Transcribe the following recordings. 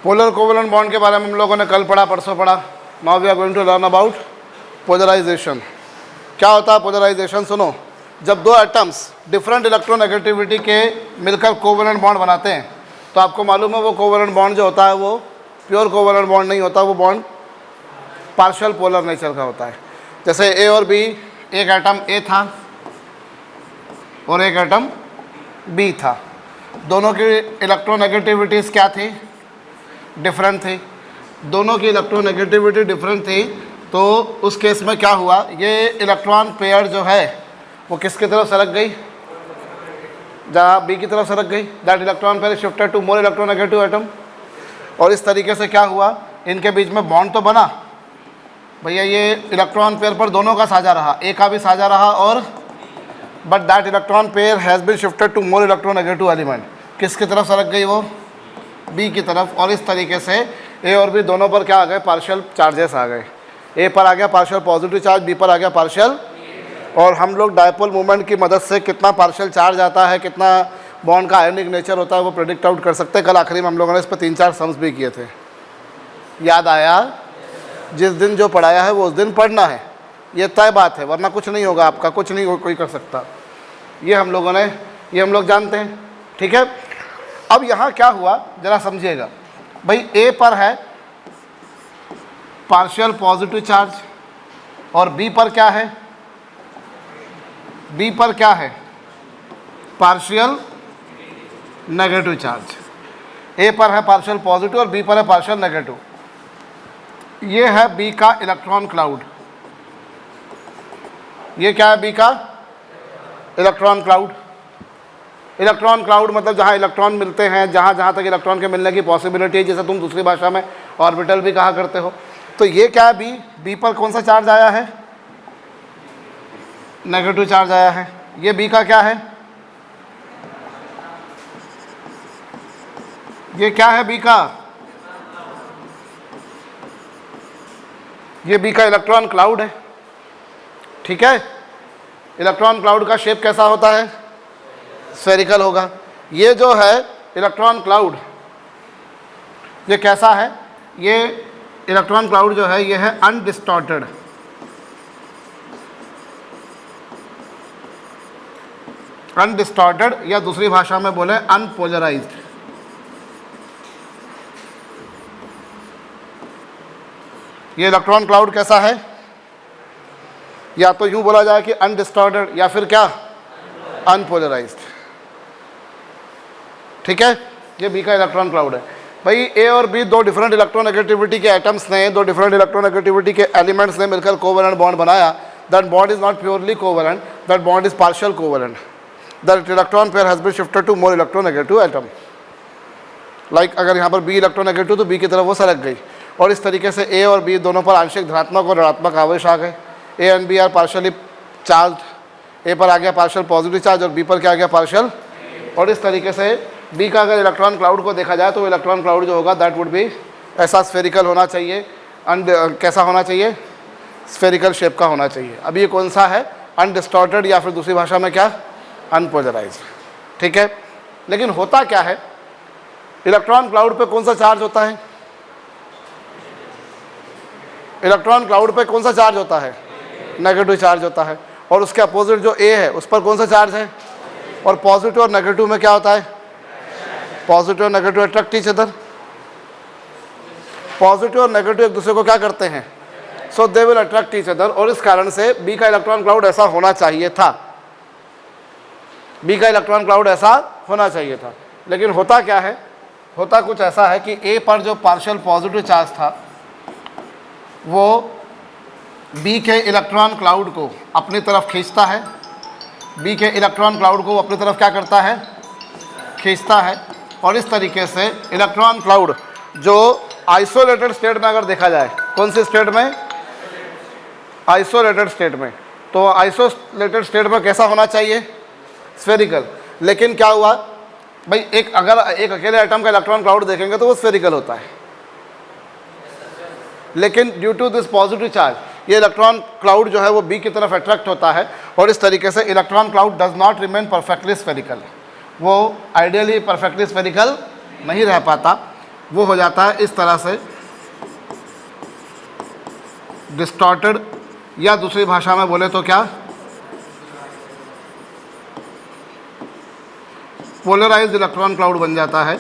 Polar covalent bond के बारे में हम लोगों ने कल पढ़ा, परसों पढ़ा। Now we are going to learn about polarization. क्या होता है पोलराइजेशन? सुनो, जब दो एटम्स डिफरेंट इलेक्ट्रोनेगेटिविटी के मिलकर कोवेलेंट बॉन्ड बनाते हैं तो आपको मालूम है वो कोवेलेंट बॉन्ड जो होता है वो प्योर कोवेलेंट बॉन्ड नहीं होता, वो बॉन्ड पार्शियल पोलर नेचर का होता है। जैसे ए और बी, एक एटम ए था और एक एटम बी था, दोनों की इलेक्ट्रोनेगेटिविटीज़ क्या थी? डिफरेंट थी। दोनों की इलेक्ट्रोनेगेटिविटी डिफरेंट थी, तो उस केस में क्या हुआ, ये इलेक्ट्रॉन पेयर जो है वो किसकी तरफ सरक गई? जहाँ बी की तरफ सरक गई। That electron pair shifted to more electronegative atom. और इस तरीके से क्या हुआ, इनके बीच में बॉन्ड तो बना भैया, ये इलेक्ट्रॉन पेयर पर दोनों का साझा रहा, ए का भी साझा रहा, और but that electron pair has been shifted to more electronegative element. किसकी तरफ सरक गई वो? बी की तरफ। और इस तरीके से ए और बी दोनों पर क्या आ गए? पार्शियल चार्जेस आ गए। ए पर आ गया पार्शियल पॉजिटिव चार्ज, बी पर आ गया पार्शियल। और हम लोग डायपोल मूवमेंट की मदद से कितना पार्शियल चार्ज आता है, कितना बॉन्ड का आयोनिक नेचर होता है, वो प्रेडिक्ट आउट कर सकते हैं। कल आखिरी में हम लोगों ने इस पर 3-4 सम्स भी किए थे, याद आया? जिस दिन जो पढ़ाया है वो उस दिन पढ़ना है, ये तय बात है, वरना कुछ नहीं होगा आपका, कुछ नहीं कोई कर सकता। ये हम लोग जानते हैं, ठीक है। अब यहाँ क्या हुआ ज़रा समझिएगा भाई, ए पर है पार्शियल पॉजिटिव चार्ज और बी पर क्या है? बी पर क्या है? Partial negative charge. ए पर है पार्शियल पॉजिटिव और बी पर है पार्शियल नेगेटिव। ये है बी का इलेक्ट्रॉन क्लाउड। ये क्या है? बी का इलेक्ट्रॉन क्लाउड। इलेक्ट्रॉन क्लाउड मतलब जहाँ इलेक्ट्रॉन मिलते हैं, जहाँ जहाँ तक इलेक्ट्रॉन के मिलने की पॉसिबिलिटी है, जैसे तुम दूसरी भाषा में ऑर्बिटल भी कहा करते हो। तो ये क्या है? बी पर कौन सा चार्ज आया है? नेगेटिव चार्ज आया है। ये बी का क्या है? ये क्या है बी का? ये बी का इलेक्ट्रॉन क्लाउड है, ठीक है। इलेक्ट्रॉन क्लाउड का शेप कैसा होता है? स्फेरिकल होगा। ये जो है इलेक्ट्रॉन क्लाउड, ये कैसा है? ये इलेक्ट्रॉन क्लाउड जो है ये है अनडिस्टॉर्टेड। अनडिस्टॉर्टेड या दूसरी भाषा में बोले अनपोलराइज्ड। ये इलेक्ट्रॉन क्लाउड कैसा है? या तो यूं बोला जाए कि अनडिस्टॉर्टेड या फिर क्या? अनपोलराइज्ड, ठीक है। ये बी का इलेक्ट्रॉन क्लाउड है। भाई ए और बी दो डिफरेंट इलेक्ट्रोनेगेटिविटी के एटम्स ने, दो डिफरेंट इलेक्ट्रोनेगेटिविटी के एलिमेंट्स ने मिलकर कोवेलेंट बॉन्ड बनाया। That bond is not purely covalent, that bond is partial covalent. That electron pair has been shifted to more electronegative atom. Like अगर यहाँ पर बी इलेक्ट्रोनेगेटिव तो बी की तरफ वो सरक गई, और इस तरीके से ए और बी दोनों पर आंशिक धनात्मक और ऋणात्मक आवेश आ गए। A and B are partially charged. A पर आ गया पार्शियल पॉजिटिव चार्ज और बी पर क्या आ गया? पार्शियल। और इस तरीके से बी का अगर इलेक्ट्रॉन क्लाउड को देखा जाए तो इलेक्ट्रॉन क्लाउड जो होगा दैट वुड बी ऐसा स्फेरिकल होना चाहिए। कैसा होना चाहिए? स्फेरिकल शेप का होना चाहिए। अब ये कौन सा है? अनडिस्टॉर्टेड या फिर दूसरी भाषा में क्या? अनपोलराइज्ड, ठीक है। लेकिन होता क्या है? इलेक्ट्रॉन क्लाउड पे कौन सा चार्ज होता है? इलेक्ट्रॉन क्लाउड पे कौन सा चार्ज होता है? नेगेटिव चार्ज होता है। और उसके अपोजिट जो ए है उस पर कौन सा चार्ज है? और पॉजिटिव और नेगेटिव में क्या होता है? पॉजिटिव और negative attract each other. Positive और नेगेटिव एक दूसरे को क्या करते हैं? So they will attract each other. और इस कारण से बी का इलेक्ट्रॉन क्लाउड ऐसा होना चाहिए था। बी का इलेक्ट्रॉन क्लाउड ऐसा होना चाहिए था। लेकिन होता क्या है? होता कुछ ऐसा है कि ए पर जो पार्शियल पॉजिटिव चार्ज था वो बी के इलेक्ट्रॉन क्लाउड को अपनी तरफ खींचता है। बी के इलेक्ट्रॉन क्लाउड को अपनी तरफ क्या करता है? खींचता है। और इस तरीके से इलेक्ट्रॉन क्लाउड जो आइसोलेटेड स्टेट में अगर देखा जाए, कौन से स्टेट में? आइसोलेटेड स्टेट में। तो आइसोलेटेड स्टेट में कैसा होना चाहिए? स्फेरिकल। लेकिन क्या हुआ भाई, अगर एक अकेले एटम का इलेक्ट्रॉन क्लाउड देखेंगे तो वो स्फेरिकल होता है। लेकिन due to this positive charge ये इलेक्ट्रॉन क्लाउड जो है वो बी की तरफ अट्रैक्ट होता है, और इस तरीके से electron cloud does not remain perfectly spherical. वो आइडियली परफेक्टली स्फेरिकल नहीं रह पाता। वो हो जाता है इस तरह से डिस्टॉर्टेड, या दूसरी भाषा में बोले तो क्या, पोलराइज्ड इलेक्ट्रॉन क्लाउड बन जाता है।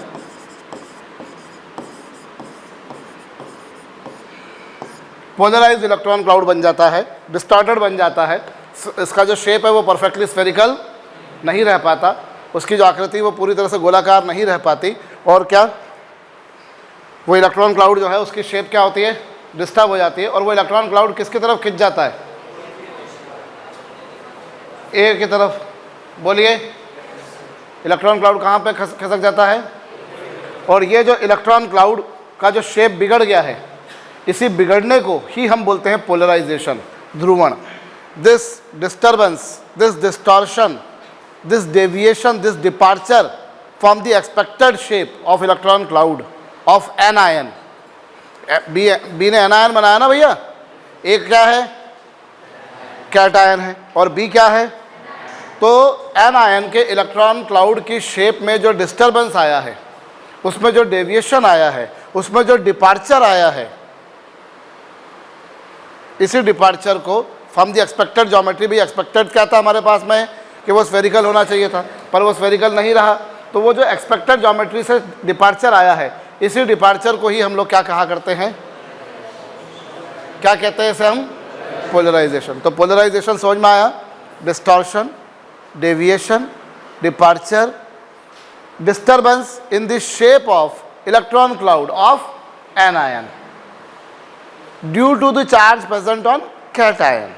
पोलराइज्ड इलेक्ट्रॉन क्लाउड बन जाता है, डिस्टॉर्टेड बन जाता है। इसका जो शेप है वो परफेक्टली स्फेरिकल नहीं रह पाता, उसकी जो आकृति वो पूरी तरह से गोलाकार नहीं रह पाती, और क्या, वो इलेक्ट्रॉन क्लाउड जो है उसकी शेप क्या होती है, डिस्टर्ब हो जाती है, और वो इलेक्ट्रॉन क्लाउड किसकी तरफ खिंच जाता है, ए की तरफ। बोलिए, इलेक्ट्रॉन क्लाउड कहाँ पे खिसक जाता है, और ये जो इलेक्ट्रॉन क्लाउड का जो शेप बिगड़ गया है, इसी बिगड़ने को ही हम बोलते हैं पोलराइजेशन, ध्रुवण। This disturbance, this distortion, this deviation, this departure from the expected shape of electron cloud of an ion, B ने एन आयन बनाया ना भैया, एक क्या है, कैटायन है, और बी क्या है, तो एन आयन के इलेक्ट्रॉन क्लाउड की शेप में जो डिस्टर्बेंस आया है, उसमें जो डेविएशन आया है, उसमें जो डिपार्चर आया है, इसी डिपार्चर को फ्रॉम द एक्सपेक्टेड ज्योमेट्री, भी एक्सपेक्टेड क्या था हमारे पास में कि वो स्फेरिकल होना चाहिए था, पर वो स्फेरिकल नहीं रहा, तो वो जो एक्सपेक्टेड ज्योमेट्री से डिपार्चर आया है, इसी डिपार्चर को ही हम लोग क्या कहा करते हैं, क्या कहते हैं इसे हम, पोलराइजेशन। तो पोलराइजेशन समझ में आया, distortion, deviation, departure, disturbance in the shape of electron cloud of N ion due to the charge present on cation.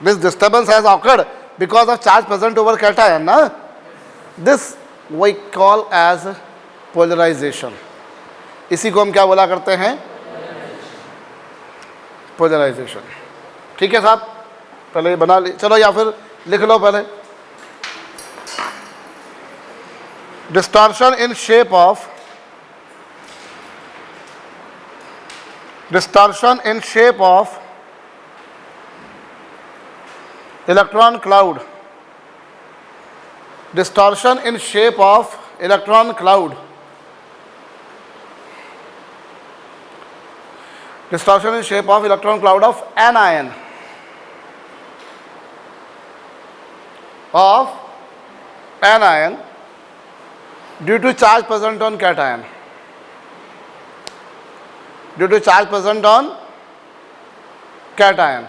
This disturbance has occurred because of charge present over cation, na? This we call as polarization. इसी को हम क्या बोला करते हैं, polarisation. ठीक है साहब, पहले बना ली, चलो या फिर लिख लो पहले। Distortion in shape of, distortion in shape of electron cloud, distortion in shape of electron cloud, distortion in shape of electron cloud of anion, of anion due to charge present on cation, due to charge present on cation,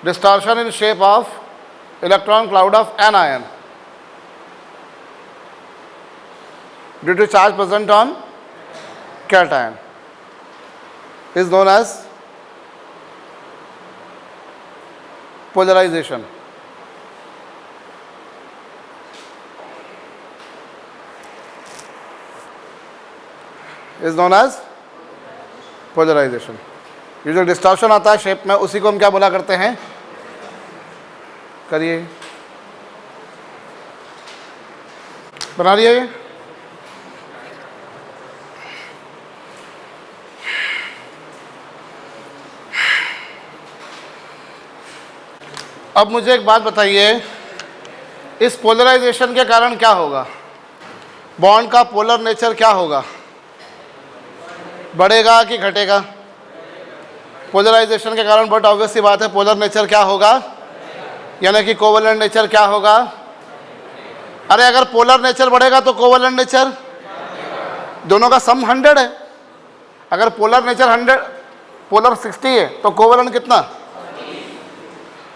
distortion in shape of electron cloud of anion due to charge present on cation is known as polarization. Is known as polarization. ये जो distortion आता है shape में, उसी को हम क्या बोला करते हैं, करिए, बना लिया ये। अब मुझे एक बात बताइए, इस पोलराइजेशन के कारण क्या होगा, बॉन्ड का पोलर नेचर क्या होगा, बढ़ेगा कि घटेगा, पोलराइजेशन के कारण, बट ऑब्वियस सी बात है पोलर नेचर क्या होगा, यानी कि कोवलेंट नेचर क्या होगा। अरे अगर पोलर नेचर बढ़ेगा तो कोवलेंट नेचर, दोनों का सम 100 है। अगर पोलर नेचर 100, पोलर 60 है तो कोवलेंट कितना,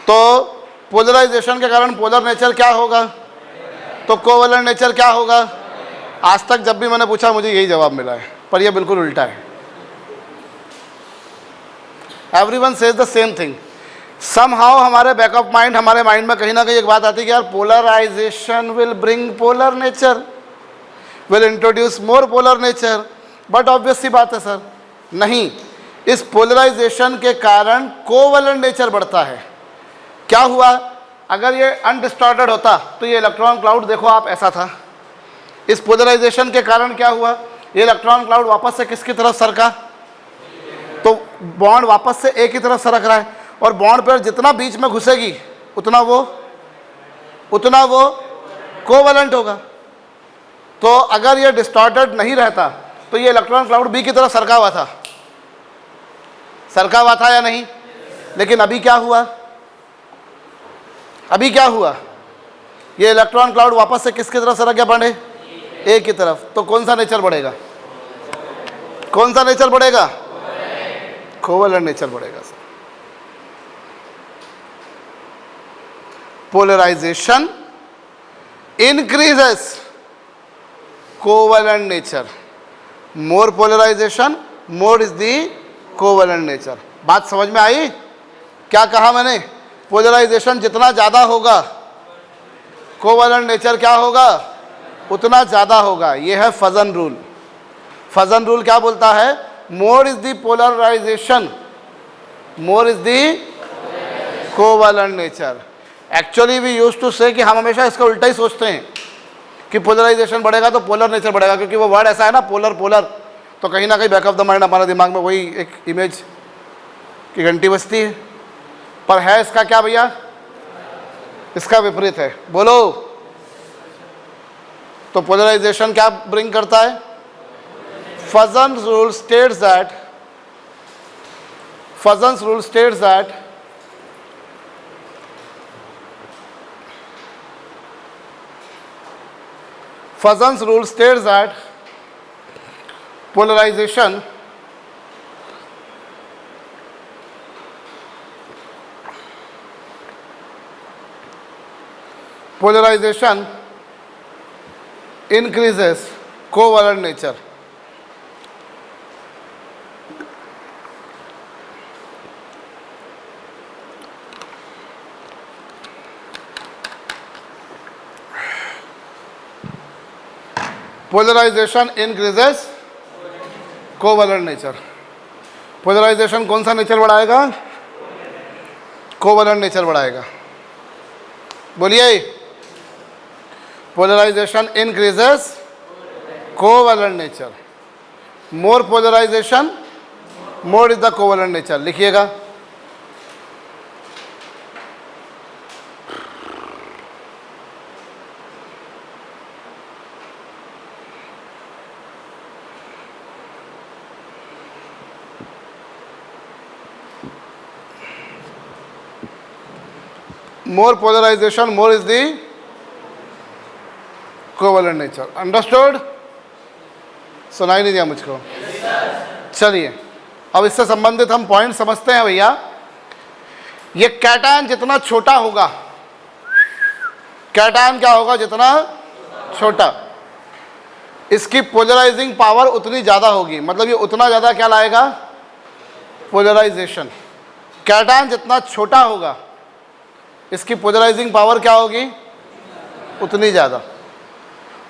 तो पोलराइजेशन के कारण पोलर नेचर क्या होगा, तो कोवलेंट नेचर क्या होगा। आज तक जब भी मैंने पूछा मुझे यही जवाब मिला है, पर यह बिल्कुल उल्टा है। Everyone says the same thing. Somehow हमारे बैक ऑफ माइंड, हमारे माइंड में कहीं ना कहीं एक बात आती है कि यार polarization will bring polar nature, will introduce more polar nature, but obvious सी बात है सर, नहीं, इस पोलराइजेशन के कारण कोवलेंट नेचर बढ़ता है। क्या हुआ, अगर ये अनडिस्टॉर्टेड होता तो ये इलेक्ट्रॉन क्लाउड देखो आप ऐसा था, इस पोलराइजेशन के कारण क्या हुआ, ये इलेक्ट्रॉन क्लाउड वापस से किसकी तरफ सरका, तो बॉन्ड वापस से ए की तरफ सरक रहा है, और बॉन्ड पर जितना बीच में घुसेगी उतना वो कोवलेंट होगा। तो अगर ये डिस्टॉर्टेड नहीं रहता तो ये इलेक्ट्रॉन क्लाउड बी की तरफ सरका हुआ था, सरका हुआ था या नहीं? लेकिन अभी क्या हुआ, अभी क्या हुआ, ये इलेक्ट्रॉन क्लाउड वापस से किसकी तरफ सरक गया, बढ़े ए की तरफ। तो कौन सा नेचर बढ़ेगा, कौन सा नेचर बढ़ेगा? कोवेलेंट नेचर बढ़ेगा sir. Polarization increases covalent nature, more polarization more is the covalent nature। बात समझ में आई? क्या कहा मैंने? पोलराइजेशन जितना ज़्यादा होगा कोवेलेंट नेचर क्या होगा, उतना ज़्यादा होगा। यह है फजन रूल। फजन रूल क्या बोलता है? More is the polarization more is the covalent nature. Actually we use to say कि हम हमेशा इसका उल्टा ही सोचते हैं कि पोलराइजेशन बढ़ेगा तो पोलर नेचर बढ़ेगा, क्योंकि वो वर्ड ऐसा है ना, पोलर पोलर, तो कहीं ना कहीं बैक ऑफ द माइंड हमारे दिमाग में वही एक इमेज की घंटी बजती है। पर है इसका क्या भैया? इसका विपरीत है। बोलो। तो पोलराइजेशन क्या ब्रिंग करता है? Fajans rule states that Fuzon's rule states that polarization increases covalent nature। Polarization increases covalent nature. Polarization कौन सा नेचर बढ़ाएगा? कोवेलेंट नेचर बढ़ाएगा। बोलिए। Polarization increases covalent nature, more polarization more is the covalent nature. लिखिएगा। more polarization more is the covalent nature। Understood? सुनाई नहीं दिया मुझको? चलिए अब इससे संबंधित हम पॉइंट समझते हैं भैया। ये कैटायन जितना छोटा होगा, कैटायन क्या होगा? जितना छोटा, इसकी पोलराइजिंग पावर उतनी ज़्यादा होगी। मतलब ये उतना ज़्यादा क्या लाएगा? पोलराइजेशन। कैटायन जितना छोटा होगा इसकी पोलराइजिंग पावर क्या होगी? उतनी ज़्यादा।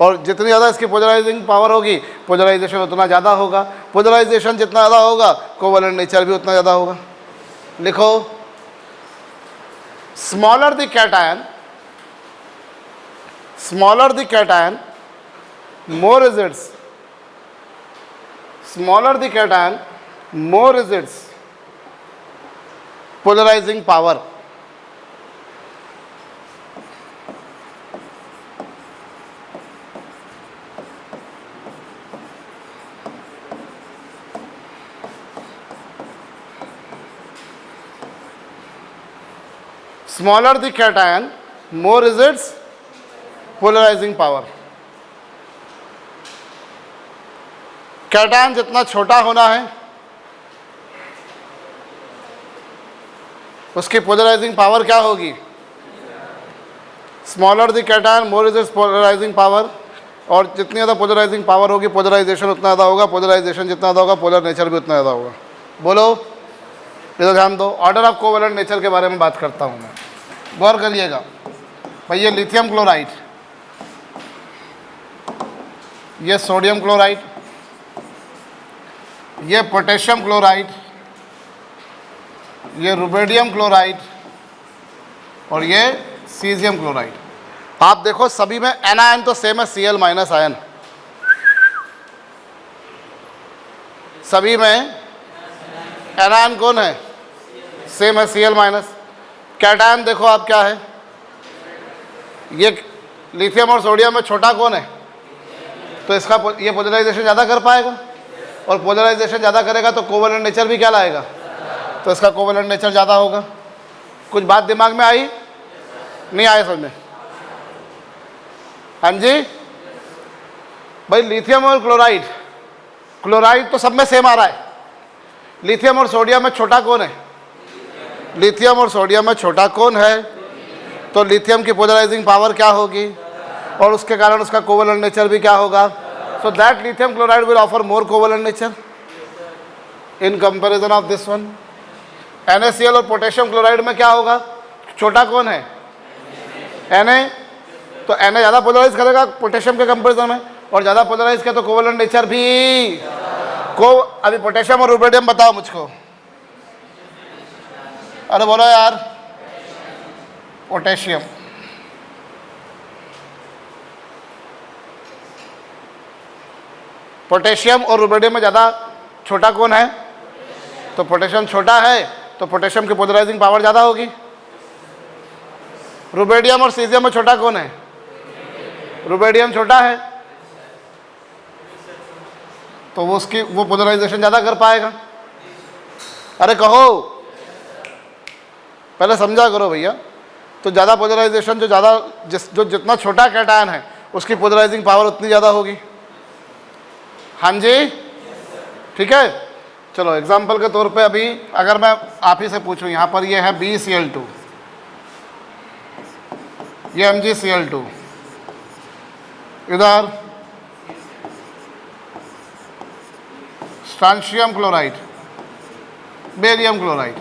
और जितनी ज़्यादा इसकी पोलराइजिंग पावर होगी पोलराइजेशन उतना ज़्यादा होगा। पोलराइजेशन जितना ज़्यादा होगा कोवेलेंट नेचर भी उतना ज़्यादा होगा। लिखो। Smaller the cation more is its polarizing power। Smaller the cation, more is its polarizing power। Cation जितना छोटा होना है उसकी पोलराइजिंग पावर क्या होगी? Smaller the cation more is its polarizing power. और जितनी ज़्यादा पोलराइजिंग पावर होगी पोलराइजेशन उतना ज़्यादा होगा। पोलराइजेशन जितना ज़्यादा होगा पोलर नेचर भी उतना ज़्यादा होगा। बोलो। इधर ध्यान दो। ऑर्डर ऑफ कोवेलेंट नेचर के बारे में बात करता हूँ मैं, गौर करिएगा। भाई ये लिथियम क्लोराइड, ये सोडियम क्लोराइड, ये पोटेशियम क्लोराइड, ये रुबिडियम क्लोराइड और ये सीजियम क्लोराइड। आप देखो सभी में एन आयन तो सेम है, Cl माइनस आयन। सभी में एन आयन कौन है? सेम है, Cl माइनस। कैटायन देखो आप क्या है? ये लिथियम और सोडियम में छोटा कौन है? तो इसका ये पोलराइजेशन ज़्यादा कर पाएगा, और पोलराइजेशन ज़्यादा करेगा तो कोवलेंट नेचर भी क्या लाएगा, तो इसका कोवलेंट नेचर ज़्यादा होगा। कुछ बात दिमाग में आई, नहीं आए समझ में? हाँ जी भाई, लिथियम और क्लोराइड, क्लोराइड तो सब में सेम आ रहा है। लिथियम और सोडियम में छोटा कौन है? लिथियम और सोडियम में छोटा कौन है? तो लिथियम की पोलराइजिंग पावर क्या होगी, और उसके कारण उसका कोवलेंट नेचर भी क्या होगा। So that lithium chloride will offer more covalent nature in comparison of this one. NaCl और पोटेशियम क्लोराइड में क्या होगा, छोटा कौन है? Na। तो Na ज़्यादा पोलराइज करेगा पोटेशियम के कंपैरिजन में, और ज़्यादा पोलराइज किया तो कोवलेंट नेचर भी को। अभी पोटेशियम और रुबिडियम बताओ मुझको, अरे बोलो यार। पोटेशियम, पोटेशियम और रुबिडियम में ज़्यादा छोटा कौन है? तो पोटेशियम छोटा है, तो पोटेशियम की पोलराइजिंग पावर ज़्यादा होगी। रुबिडियम और सीजियम में छोटा कौन है? रुबिडियम छोटा है, तो वो उसकी वो पोलराइजेशन ज़्यादा कर पाएगा। अरे कहो, पहले समझा करो भैया। तो ज़्यादा पोलराइजेशन जो जितना छोटा कैटायन है उसकी पोलराइजिंग पावर उतनी ज़्यादा होगी। हाँ जी, ठीक है। चलो एग्जाम्पल के तौर पे अभी अगर मैं आप ही से पूछूं, यहाँ पर ये है BeCl2, ये MgCl2, इधर स्ट्रांशियम क्लोराइड, बेरियम क्लोराइड।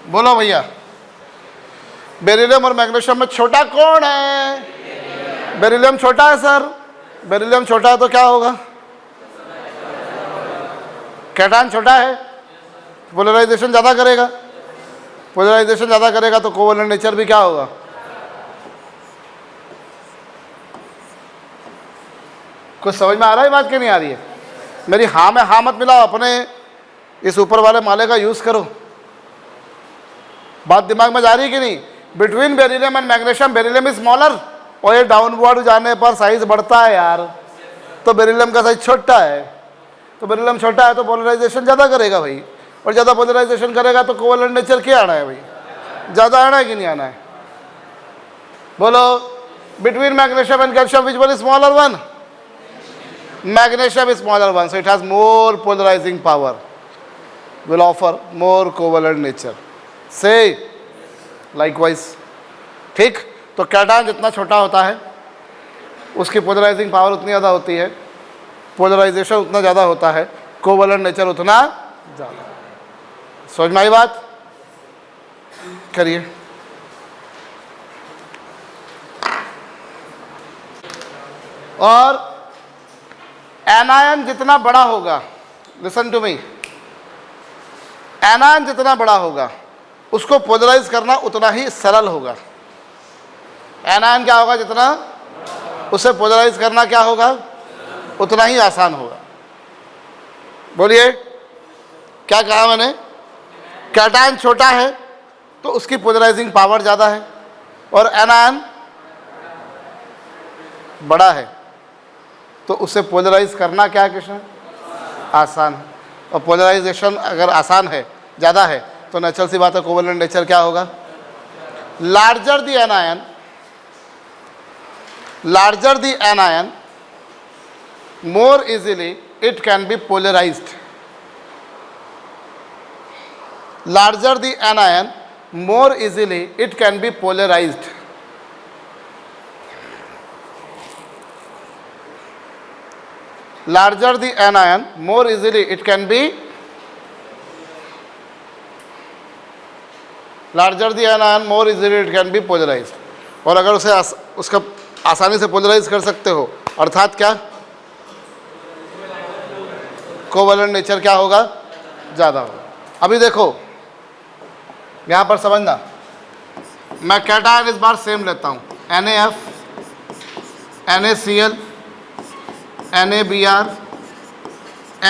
बोलो भैया, बेरिलियम और मैग्नीशियम में छोटा कौन है? बेरिलियम छोटा है सर। बेरिलियम छोटा है तो क्या होगा? कैटायन छोटा है, पोलराइजेशन ज़्यादा करेगा। पोलराइजेशन ज़्यादा करेगा तो कोवलेंट नेचर भी क्या होगा? कुछ समझ में आ रहा है बात कि नहीं आ रही है? मेरी हाँ में हाँ मत मिलाओ, अपने इस ऊपर वाले माले का यूज़ करो। बात दिमाग में जा रही है कि नहीं? Between beryllium and magnesium beryllium is smaller, और ये डाउनवर्ड जाने पर साइज बढ़ता है यार, तो बेरिलियम का साइज छोटा है। तो बेरिलियम छोटा है तो पोलराइजेशन ज़्यादा करेगा भाई, और ज़्यादा पोलराइजेशन करेगा तो कोवलेंट नेचर क्या आना है भाई? ज़्यादा आना है कि नहीं आना है? बोलो, between magnesium and calcium which one is smaller one? Magnesium is smaller one, so it has more polarizing power, will offer more covalent nature. Say likewise. ठीक, तो कैटायन जितना छोटा होता है उसकी पोलराइजिंग पावर उतनी ज़्यादा होती है, पोलराइजेशन उतना ज़्यादा होता है, कोवलेंट नेचर उतना ज़्यादा। समझ में आई बात? करिए। और एनायन जितना बड़ा होगा, लिसन टू मी, एनायन जितना बड़ा होगा उसको पोलराइज करना उतना ही सरल होगा। एनायन क्या होगा? जितना उसे पोलराइज करना क्या होगा? उतना ही आसान होगा। बोलिए, क्या कहा मैंने? कैटायन छोटा है तो उसकी पोलराइजिंग पावर ज़्यादा है, और एनायन बड़ा है तो उसे पोलराइज करना क्या है कृष्ण? आसान है। और पोलराइजेशन अगर आसान है, ज़्यादा है, तो नेचुरल सी बात है कोवलेंट नेचर क्या होगा? Larger the anion, larger the anion, more easily it can be polarized. Larger the anion, more easily it can be polarized. Larger the anion, more easily it can be. Larger the anion, more easily it can be polarized. और अगर उसे उसका आसानी से polarise कर सकते हो, अर्थात क्या? कोवलेंट नेचर क्या होगा? ज़्यादा होगा। अभी देखो यहाँ पर समझना, मैं कैटायन इस बार सेम लेता हूँ, NaF, NaCl, NaBr,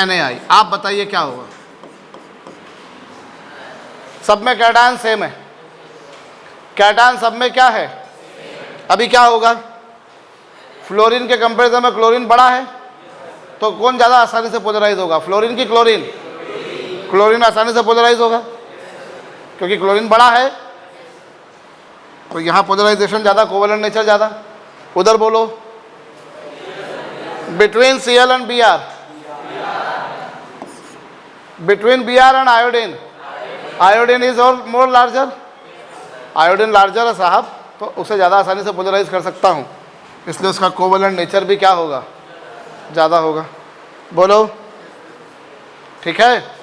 NaI। आप बताइए क्या होगा? सब में कैटायन सेम है, कैटायन सब में क्या है? अभी क्या होगा? फ्लोरीन के कंपेरिजन में क्लोरीन बड़ा है, तो कौन ज़्यादा आसानी से पोलराइज होगा, फ्लोरीन की क्लोरीन? क्लोरीन आसानी से पोलराइज होगा क्योंकि क्लोरीन बड़ा है, तो यहाँ पोलराइजेशन ज़्यादा, कोवेलेंट नेचर ज़्यादा। उधर बोलो, between Cl and Br, between Br and iodine, iodine is और मोर लार्जर, आयोडीन लार्जर है साहब, तो उसे ज़्यादा आसानी से पोलराइज कर सकता हूँ, इसलिए उसका कोवेलेंट नेचर भी क्या होगा, ज़्यादा होगा। बोलो ठीक है।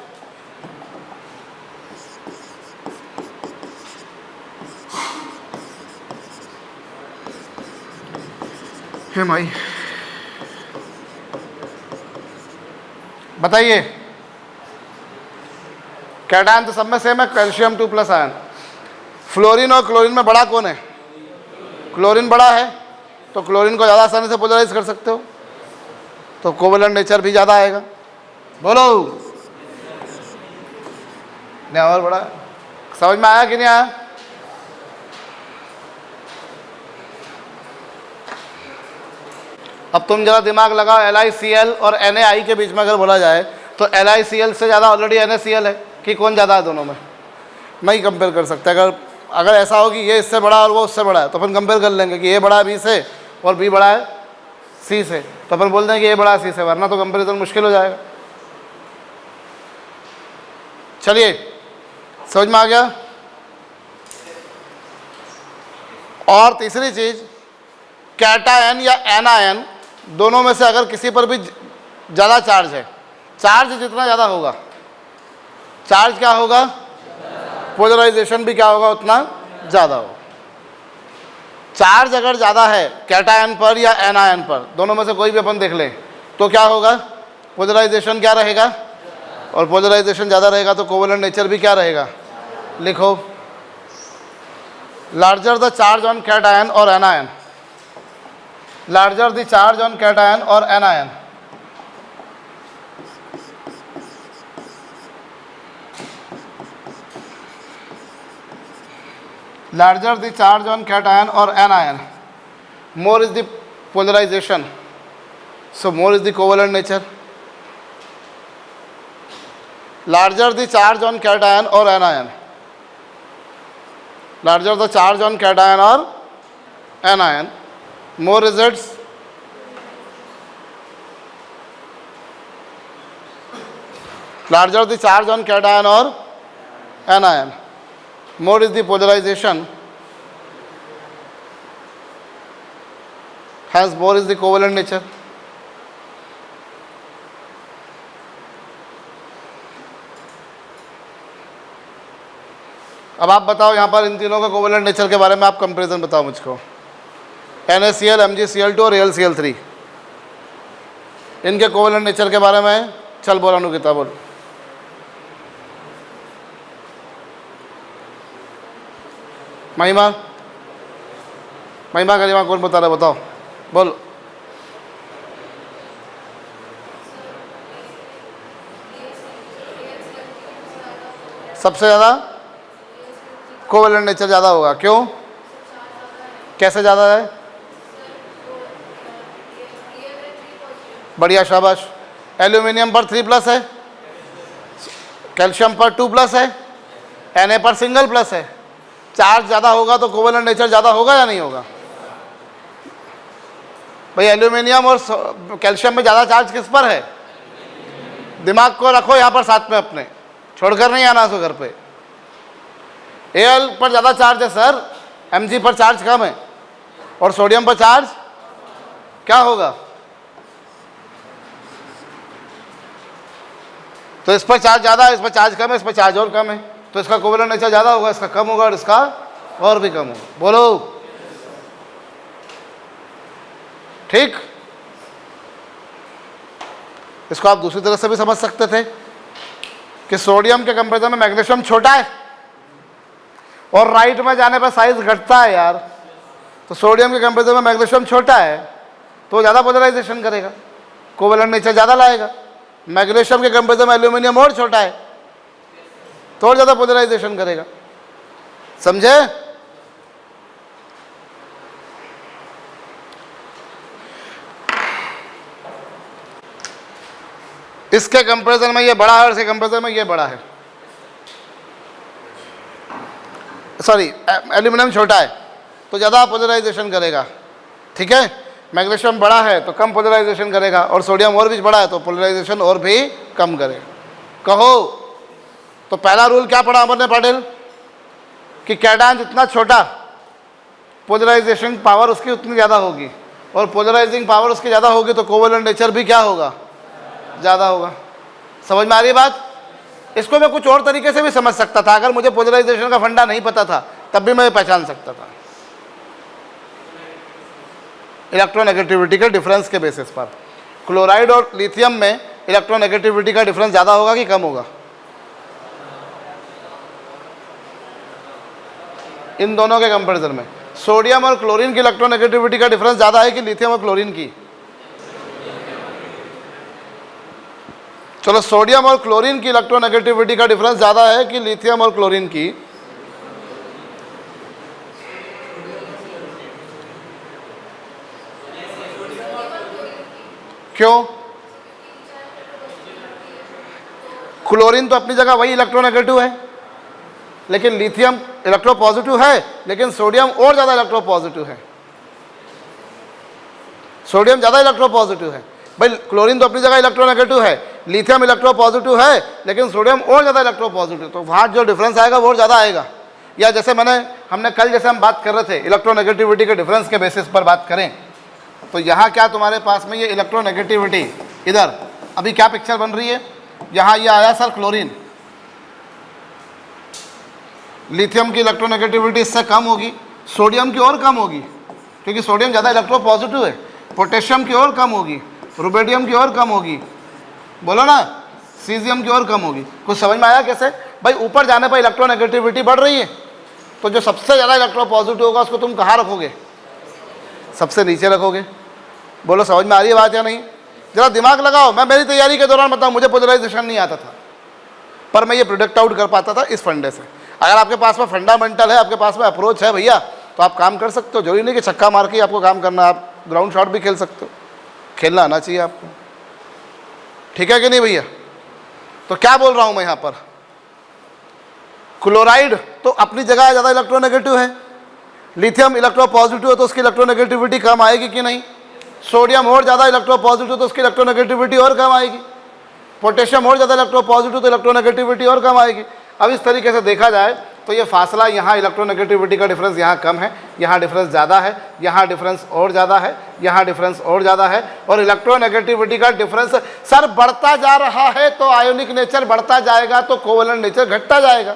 हे माई, बताइए, कैटायन तो सब में सेम है, कैल्शियम 2+ आयन। फ्लोरीन और क्लोरीन में बड़ा कौन है? क्लोरीन बड़ा है, तो क्लोरीन को ज़्यादा आसानी से पोलराइज कर सकते हो, तो कोवेलेंट नेचर भी ज़्यादा आएगा। बोलो नहीं, और बड़ा, समझ में आया कि नहीं आया? अब तुम जरा दिमाग लगाओ, LiCl और NaI के बीच में अगर बोला जाए तो LiCl से ज़्यादा ऑलरेडी NaCl है, कि कौन ज़्यादा है दोनों में? नहीं कंपेयर कर सकते। अगर ऐसा हो कि ये इससे बड़ा और वो उससे बड़ा है, तो अपन कंपेयर कर लेंगे कि ये बड़ा है B से और B बड़ा है C से, तो अपन बोल दें कि ये बड़ा है C से, वरना तो कंपेरिजन मुश्किल हो जाएगा। चलिए, समझ में आ गया? और तीसरी चीज़, कैटायन या एनायन दोनों में से अगर किसी पर भी ज़्यादा चार्ज है, चार्ज जितना ज़्यादा होगा, चार्ज क्या होगा, पोलराइजेशन भी क्या होगा, उतना ज़्यादा होगा। चार्ज अगर ज़्यादा है कैटायन पर या एनायन पर, दोनों में से कोई भी अपन देख लें, तो क्या होगा, पोलराइजेशन क्या रहेगा, और पोलराइजेशन ज़्यादा रहेगा तो कोवेलेंट नेचर भी क्या रहेगा। लिखो, larger the charge on cation और anion, larger the charge on cation or anion, larger the charge on cation or anion, more is the polarization, so more is the covalent nature. Larger the charge on cation or anion, larger the charge on cation or anion, more results, larger the charge on cation or anion, more is the polarization, hence more is the covalent nature. अब आप बताओ यहाँ पर इन तीनों का covalent nature के बारे में आप कंपैरिजन बताओ मुझको। NaCl, MgCl2 और AlCl3, इनके कोवेलेंट नेचर के बारे में चल बोला नुकिता, बोल। महिमा, महिमा गरिमा कौन बता रहा, बताओ, बोल। सबसे ज़्यादा कोवेलेंट नेचर ज़्यादा होगा, क्यों, कैसे ज़्यादा है? बढ़िया, शाबाश। एल्यूमिनियम पर 3+ है, कैल्शियम पर 2+ है, Na पर सिंगल+ है। चार्ज ज़्यादा होगा तो कोवेलेंट नेचर ज़्यादा होगा या नहीं होगा? भाई एल्यूमिनियम और कैल्शियम में ज़्यादा चार्ज किस पर है? दिमाग को रखो यहाँ पर साथ में अपने, छोड़कर नहीं आना सो घर पे। Al पर ज़्यादा चार्ज है सर, Mg पर चार्ज कम है, और सोडियम पर चार्ज क्या होगा? तो इस पर चार्ज ज़्यादा है, इस पर चार्ज कम है, इस पर चार्ज और कम है, तो इसका कोवेलेंट नेचर ज़्यादा होगा, इसका कम होगा और इसका और भी कम होगा। बोलो ठीक। इसको आप दूसरी तरह से भी समझ सकते थे कि सोडियम के कंपेरिजन में मैग्नीशियम छोटा है और राइट में जाने पर साइज घटता है यार, तो सोडियम के कंपेरिजन में मैग्नीशियम छोटा है तो ज़्यादा पोलराइजेशन करेगा, कोवेलेंट नेचर ज़्यादा लाएगा। मैग्नीशियम के कंपेरिजन में एल्यूमिनियम और छोटा है तो और ज़्यादा पोलराइजेशन करेगा, समझे? इसके कंपैरिजन में ये बड़ा है और इसके कंपैरिजन में ये बड़ा है, सॉरी एल्यूमिनियम छोटा है तो ज़्यादा पोलराइजेशन करेगा, ठीक है। मैग्नीशियम बड़ा है तो कम पोलराइजेशन करेगा, और सोडियम और भी बड़ा है तो पोलराइजेशन और भी कम करेगा। कहो तो पहला रूल क्या पढ़ा हमने पाटिल कि कैटायन जितना छोटा पोलराइजेशन पावर उसकी उतनी ज़्यादा होगी, और पोलराइजिंग पावर उसकी ज़्यादा होगी तो कोवेलेंट नेचर भी क्या होगा, ज़्यादा होगा। समझ में आ रही है बात? इसको मैं कुछ और तरीके से भी समझ सकता था, अगर मुझे पोलराइजेशन का फंडा नहीं पता था तब भी मैं पहचान सकता था इलेक्ट्रोनेगेटिविटी के डिफरेंस के बेसिस पर। क्लोराइड और लिथियम में इलेक्ट्रोनेगेटिविटी का डिफरेंस ज़्यादा होगा कि कम होगा? इन दोनों के कंपैरिजन में सोडियम और क्लोरीन की इलेक्ट्रोनेगेटिविटी का डिफरेंस ज़्यादा है कि लिथियम और क्लोरीन की? चलो, सोडियम और क्लोरीन की इलेक्ट्रोनेगेटिविटी का डिफरेंस ज़्यादा है कि लिथियम और क्लोरीन की? क्यों? क्लोरीन तो अपनी जगह वही इलेक्ट्रोनेगेटिव है, लेकिन लिथियम इलेक्ट्रोपॉजिटिव है, लेकिन सोडियम और ज़्यादा इलेक्ट्रोपॉजिटिव है। सोडियम ज़्यादा इलेक्ट्रोपॉजिटिव है भाई, क्लोरीन तो अपनी जगह इलेक्ट्रोनेगेटिव है, लिथियम इलेक्ट्रोपॉजिटिव है, लेकिन सोडियम और ज़्यादा इलेक्ट्रोपॉजिटिव, तो वहाँ जो डिफरेंस आएगा वो और ज़्यादा आएगा। या जैसे हमने कल जैसे हम बात कर रहे थे इलेक्ट्रोनेगेटिविटी के डिफरेंस के बेसिस पर बात करें, तो यहाँ क्या तुम्हारे पास में ये इलेक्ट्रोनेगेटिविटी, इधर अभी क्या पिक्चर बन रही है, यहाँ ये आया सर क्लोरीन, लिथियम की इलेक्ट्रोनेगेटिविटी इससे कम होगी, सोडियम की और कम होगी क्योंकि सोडियम ज़्यादा इलेक्ट्रोपॉजिटिव है, पोटेशियम की और कम होगी, रुबिडियम की और कम होगी, बोलो ना, सीजियम की और कम होगी। कुछ समझ में आया कैसे? भाई ऊपर जाने पर इलेक्ट्रोनेगेटिविटी बढ़ रही है, तो जो सबसे ज़्यादा इलेक्ट्रोपॉजिटिव होगा उसको तुम कहाँ रखोगे? सबसे नीचे रखोगे। बोलो समझ में आ रही है बात या नहीं? जरा दिमाग लगाओ। मैं मेरी तैयारी के दौरान बताऊँ, मुझे पोलराइजेशन नहीं आता था, पर मैं ये प्रोडक्ट आउट कर पाता था इस फंडे से। अगर आपके पास में फंडामेंटल है, आपके पास में अप्रोच है भैया, तो आप काम कर सकते हो। जरूरी नहीं कि छक्का मार के आपको काम करना, आप ग्राउंड शॉट भी खेल सकते हो, खेलना आना चाहिए आपको, ठीक है कि नहीं भैया? तो क्या बोल रहा हूँ मैं यहाँ पर, क्लोराइड तो अपनी जगह ज़्यादा इलेक्ट्रोनेगेटिव है, लिथियम इलेक्ट्रोपॉजिटिव है तो उसकी इलेक्ट्रोनेगेटिविटी कम आएगी कि नहीं? सोडियम और ज़्यादा इलेक्ट्रोपॉजिटिव तो उसकी इलेक्ट्रोनेगेटिविटी और कम आएगी, पोटेशियम और ज़्यादा इलेक्ट्रोपॉजिटिव तो इलेक्ट्रोनेगेटिविटी और कम आएगी। अब इस तरीके से देखा जाए तो ये फासला, यहाँ इलेक्ट्रोनेगेटिविटी का डिफरेंस यहाँ कम है, यहाँ डिफरेंस ज़्यादा है, यहाँ डिफरेंस और ज़्यादा है, यहाँ डिफरेंस और ज़्यादा है, और इलेक्ट्रोनेगेटिविटी का डिफरेंस सर बढ़ता जा रहा है, तो आयोनिक नेचर बढ़ता जाएगा तो कोवेलेंट नेचर घटता जाएगा।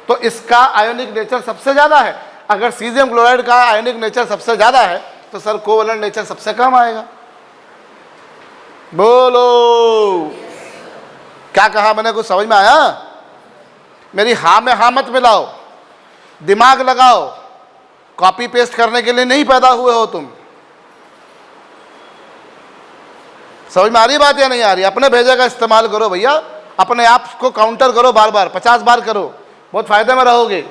तो इसका आयोनिक नेचर सबसे ज़्यादा है। अगर सीजियम क्लोराइड का आयोनिक नेचर सबसे ज़्यादा है तो सर कोवेलेंट नेचर सबसे कम आएगा। बोलो क्या कहा मैंने? कुछ समझ में आया? मेरी हाँ में हाँ मत मिलाओ, दिमाग लगाओ। कॉपी पेस्ट करने के लिए नहीं पैदा हुए हो तुम। समझ में आ रही बात या नहीं आ रही? अपने भेजे का इस्तेमाल करो भैया, अपने आप को काउंटर करो, बार बार 50 बार करो, बहुत फायदे में रहोगे।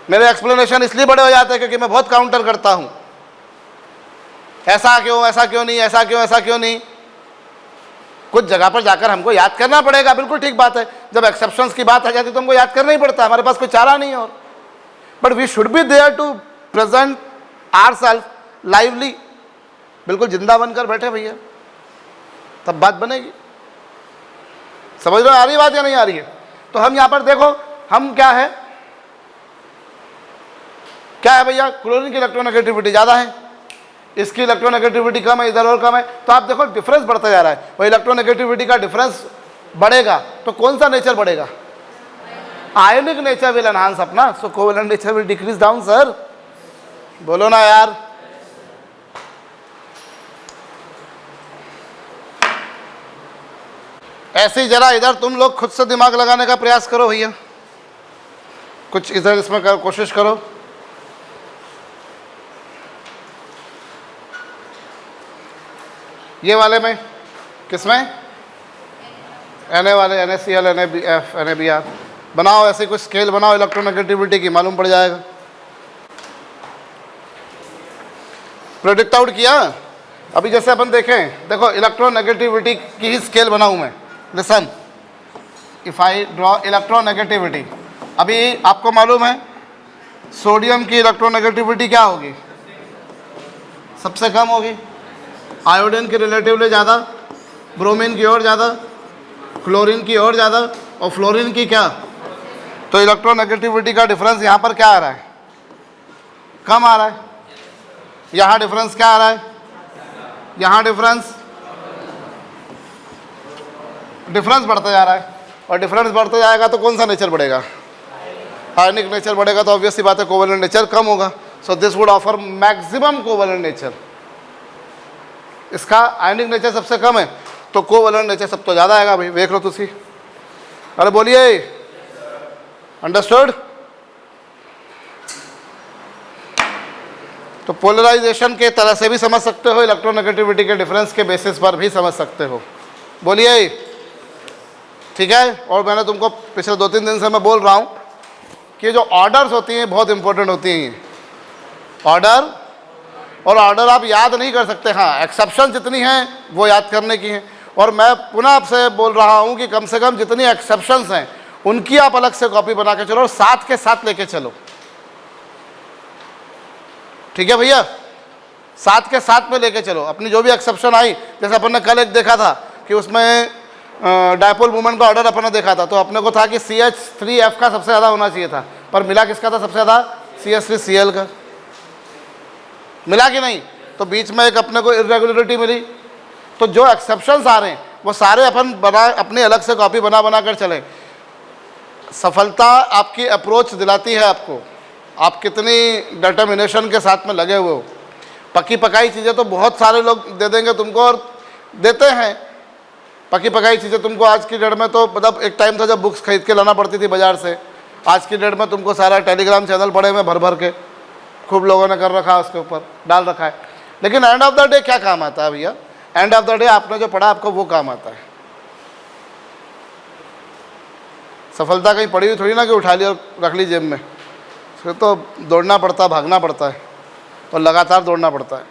मेरे एक्सप्लेनेशन इसलिए बड़े हो जाते हैं क्योंकि मैं बहुत काउंटर करता हूं। ऐसा क्यों, ऐसा क्यों नहीं, ऐसा क्यों, ऐसा क्यों नहीं। कुछ जगह पर जाकर हमको याद करना पड़ेगा, बिल्कुल ठीक बात है। जब एक्सेप्शंस की बात आ जाती है तो हमको याद करना ही पड़ता है, हमारे पास कोई चारा नहीं है और। But we should be there to present ourselves lively, बिल्कुल जिंदा बनकर बैठे भैया, तब बात बनेगी। समझ रहे हो? आ रही बात या नहीं आ रही है? तो हम यहाँ पर देखो, हम क्या है भैया, क्लोरीन की इलेक्ट्रोनेगेटिविटी ज़्यादा है, इसकी इलेक्ट्रोनेगेटिविटी कम है, इधर और कम है। तो आप देखो डिफरेंस बढ़ता जा रहा है। वही इलेक्ट्रोनेगेटिविटी का डिफरेंस बढ़ेगा तो कौन सा नेचर बढ़ेगा? आयोनिक नेचर विल एनहांस अपना, so covalent nature will decrease down. Sir बोलो ना यार। ऐसे ही जरा इधर तुम लोग खुद से दिमाग लगाने का प्रयास करो भैया, कुछ इधर इसमें कोशिश करो। ये वाले में किसमें? Na वाले, NaCl, NaBF, NaBr बनाओ, ऐसे कुछ स्केल बनाओ इलेक्ट्रोनेगेटिविटी की, मालूम पड़ जाएगा। प्रोडक्ट आउट किया, अभी जैसे अपन देखें, देखो इलेक्ट्रोनेगेटिविटी की ही स्केल बनाऊं मैं। Listen, if I draw electronegativity, अभी आपको मालूम है सोडियम की इलेक्ट्रोनेगेटिविटी क्या होगी? सबसे कम होगी। आयोडीन की रिलेटिवली ज़्यादा, ब्रोमीन की और ज़्यादा, क्लोरीन की और ज़्यादा, और फ्लोरीन की क्या? तो इलेक्ट्रोनेगेटिविटी का डिफरेंस यहाँ पर क्या आ रहा है? कम आ रहा है। यहाँ डिफरेंस क्या आ रहा है? यहाँ डिफरेंस बढ़ता जा रहा है। और डिफरेंस बढ़ता जाएगा तो कौन सा नेचर बढ़ेगा? आयनिक नेचर बढ़ेगा। तो ऑब्वियस सी बात है कोवेलेंट नेचर कम होगा। So this would offer maximum covalent nature. इसका आयनिक नेचर सबसे कम है तो कोवेलेंट नेचर सब तो ज़्यादा आएगा भाई। देख लो तुसी, अरे बोलिए, अंडरस्टूड? तो पोलराइजेशन के तरह से भी समझ सकते हो, इलेक्ट्रोनेगेटिविटी के डिफरेंस के बेसिस पर भी समझ सकते हो। बोलिए, ठीक है। और मैंने तुमको पिछले 2-3 दिन से मैं बोल रहा हूँ कि जो ऑर्डर्स होती हैं बहुत इंपॉर्टेंट होती हैं। ऑर्डर, और ऑर्डर आप याद नहीं कर सकते, हाँ एक्सेप्शन जितनी हैं वो याद करने की हैं। और मैं पुनः आपसे बोल रहा हूँ कि कम से कम जितनी एक्सेप्शंस हैं उनकी आप अलग से कॉपी बना के चलो और साथ के साथ लेके चलो। ठीक है भैया, साथ के साथ में लेके चलो। अपनी जो भी एक्सेप्शन आई, जैसे अपन ने कल एक देखा था कि उसमें डायपोल मूवमेंट का ऑर्डर अपन ने देखा था, तो अपने को था कि CH3F का सबसे ज़्यादा होना चाहिए था, पर मिला किसका था सबसे ज़्यादा? CH3Cl का। मिला कि नहीं? तो बीच में एक अपने को इरेगुलरिटी मिली। तो जो एक्सेप्शंस आ रहे हैं वो सारे अपन अपनी अलग से कॉपी बना कर चलें। सफलता आपकी अप्रोच दिलाती है आपको, आप कितनी डिटर्मिनेशन के साथ में लगे हुए हो। पकी पकाई चीज़ें तो बहुत सारे लोग दे देंगे तुमको, और देते हैं पकी पकाई चीज़ें तुमको। आज की डेट में तो मतलब एक टाइम था जब बुक्स खरीद के लाना पड़ती थी बाज़ार से। आज की डेट में तुमको सारा टेलीग्राम चैनल पड़े हुए भर भर के, खूब लोगों ने कर रखा है, उसके ऊपर डाल रखा है। लेकिन एंड ऑफ द डे क्या काम आता है भैया? एंड ऑफ द डे आपने जो पढ़ा आपको वो काम आता है। सफलता कहीं पड़ी हुई थोड़ी ना कि उठा ली और रख ली जेब में। फिर तो दौड़ना पड़ता है, भागना पड़ता है और लगातार दौड़ना पड़ता है।